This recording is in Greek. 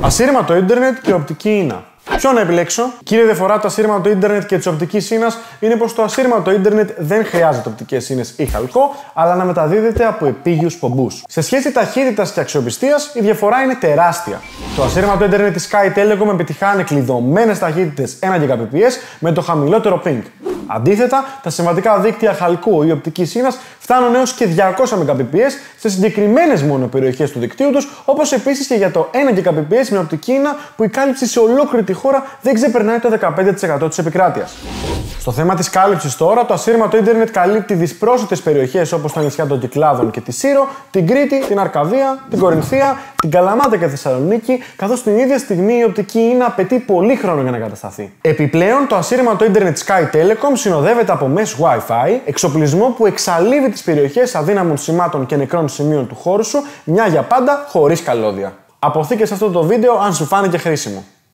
Ασύρματο ίντερνετ και οπτική ίνα. Ποιο να επιλέξω? Κύρια διαφορά του ασύρματο ίντερνετ και τη οπτική ίνας είναι πως το ασύρματο ίντερνετ δεν χρειάζεται οπτικές ίνες ή χαλκό, αλλά να μεταδίδεται από επίγειους πομπούς. Σε σχέση ταχύτητας και αξιοπιστίας, η διαφορά είναι τεράστια. Το ασύρματο ίντερνετ της Sky Telecom επιτυχάνει κλειδωμένες ταχύτητες 1 Gbps με το χαμηλότερο ping. Αντίθετα, τα συμβατικά δίκτυα χαλκού ή οπτικής ίνας φτάνουν έως και 200 Mbps σε συγκεκριμένες μόνο περιοχές του δικτύου τους, όπως επίσης και για το 1 Gbps με οπτική ίνα που η κάλυψη σε ολόκληρη τη χώρα δεν ξεπερνάει το 15% της επικράτειας. Στο θέμα της κάλυψης τώρα, το ασύρματο ίντερνετ καλύπτει δυσπρόσιτες περιοχές όπως τα νησιά των Κυκλάδων και τη Σύρο, την Κρήτη, την Αρκαδία, την Κορινθία, την Καλαμάτα και τη Θεσσαλονίκη, καθώς την ίδια στιγμή η οπτική ίνα απαιτεί πολύ χρόνο για να κατασταθεί. Επιπλέον, το ασύρματο ίντερνετ Sky Telecom συνοδεύεται από mesh Wi-Fi, εξοπλισμό που εξαλείβει τις περιοχές αδύναμων σημάτων και νεκρών σημείων του χώρου σου, μια για πάντα χωρίς καλώδια. Αποθήκευσε αυτό το βίντεο αν σου φάνηκε χρήσιμο.